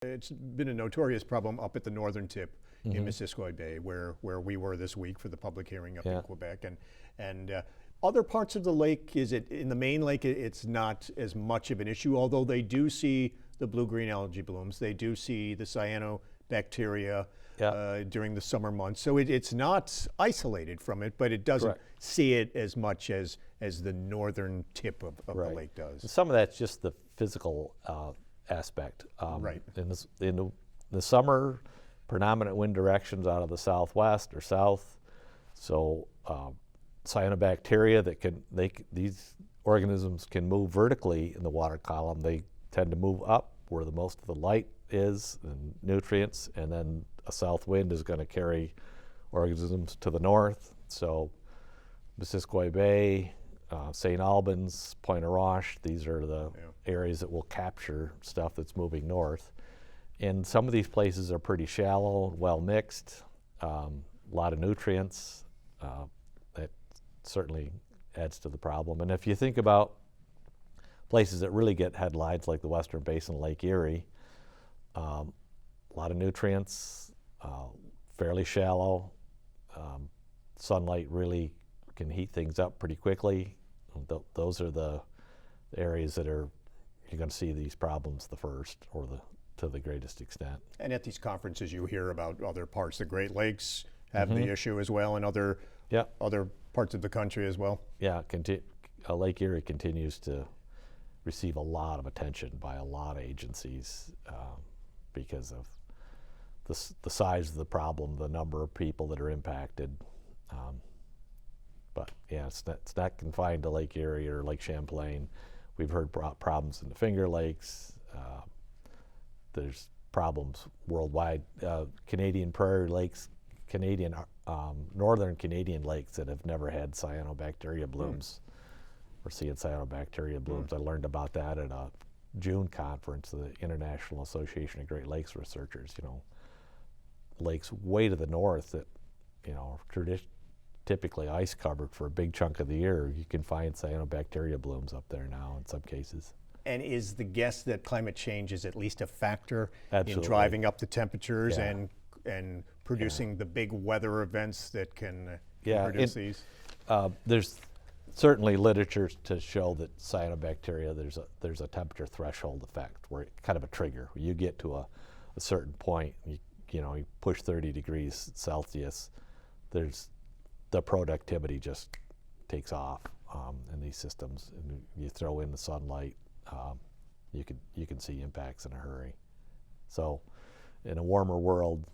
It's been a notorious problem up at the northern tip in Missisquoi Bay, where we were this week for the public hearing up in Quebec, and other parts of the lake. Is it in the main lake? It's not as much of an issue, although they do see the blue-green algae blooms. They do see the cyanobacteria during the summer months. So it's not isolated from it, but it doesn't see it as much as the northern tip of the lake does. And some of that's just the physical aspect. In the summer, predominant wind directions out of the southwest or south. So cyanobacteria these organisms can move vertically in the water column. They tend to move up where the most of the light is and nutrients, and then a south wind is going to carry organisms to the north. So Missisquoi Bay, St. Albans, Pointe-aux-Roches, these are the areas that will capture stuff that's moving north. And some of these places are pretty shallow, well mixed, a lot of nutrients. That certainly adds to the problem. And if you think about places that really get headlines like the Western Basin of Lake Erie, a lot of nutrients, fairly shallow. Sunlight really can heat things up pretty quickly. Those are the areas that you're going to see these problems the first, or to the greatest extent. And at these conferences, you hear about other parts. The Great Lakes have the issue as well, and other parts of the country as well. Yeah, Lake Erie continues to receive a lot of attention by a lot of agencies because of the size of the problem, the number of people that are impacted. But yeah, it's not confined to Lake Erie or Lake Champlain. We've heard problems in the Finger Lakes. There's problems worldwide. Canadian Prairie Lakes, northern Canadian lakes that have never had cyanobacteria blooms. We're seeing cyanobacteria blooms. I learned about that at a June conference, the International Association of Great Lakes Researchers. Lakes way to the north that, are typically ice covered for a big chunk of the year. You can find cyanobacteria blooms up there now in some cases. And is the guess that climate change is at least a factor Absolutely. in driving up the temperatures and producing the big weather events that can produce these? There's certainly literature to show that cyanobacteria, there's a temperature threshold effect, where kind of a trigger. You get to a certain point, you push 30 degrees Celsius, the productivity just takes off in these systems. And you throw in the sunlight, you can see impacts in a hurry. So in a warmer world,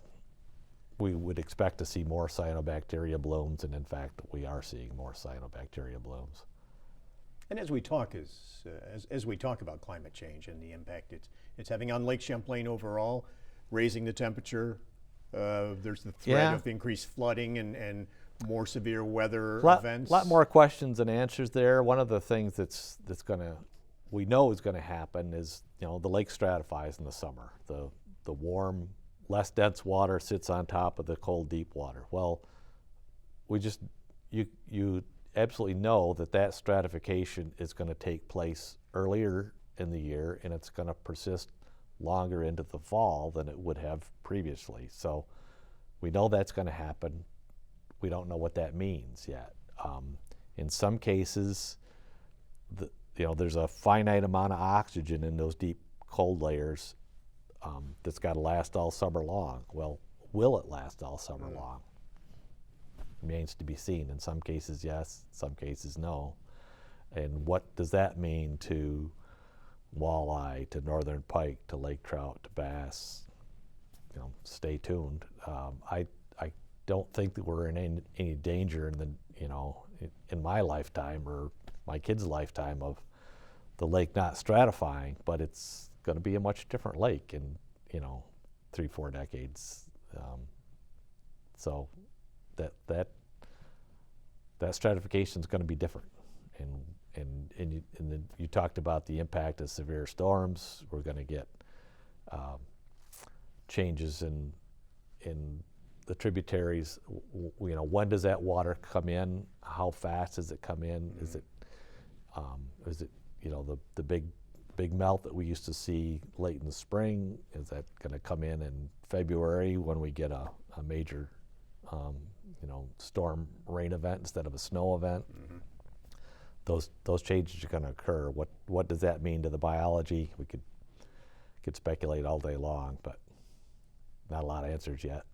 we would expect to see more cyanobacteria blooms, and in fact, we are seeing more cyanobacteria blooms. And as we talk about climate change and the impact it's having on Lake Champlain overall, raising the temperature, there's the threat of increased flooding and more severe weather events. A lot more questions than answers there. One of the things we know is going to happen is, the lake stratifies in the summer. The warm, less dense water sits on top of the cold, deep water. Well, you absolutely know that stratification is going to take place earlier in the year, and it's going to persist longer into the fall than it would have previously. So we know that's going to happen. We don't know what that means yet. In some cases, there's a finite amount of oxygen in those deep cold layers that's got to last all summer long. Well, will it last all summer long? Remains to be seen. In some cases, yes. Some cases, no. And what does that mean to walleye, to northern pike, to lake trout, to bass? Stay tuned. I don't think that we're in any danger in my lifetime or my kids' lifetime of the lake not stratifying, but it's going to be a much different lake in 3-4 decades. So that stratification is going to be different, and you talked about the impact of severe storms. We're going to get changes in the tributaries. When does that water come in? How fast does it come in? Is it the big big melt that we used to see late in the spring, is that going to come in February when we get a major storm rain event instead of a snow event? Those changes are going to occur. What does that mean to the biology? We could speculate all day long, but not a lot of answers yet.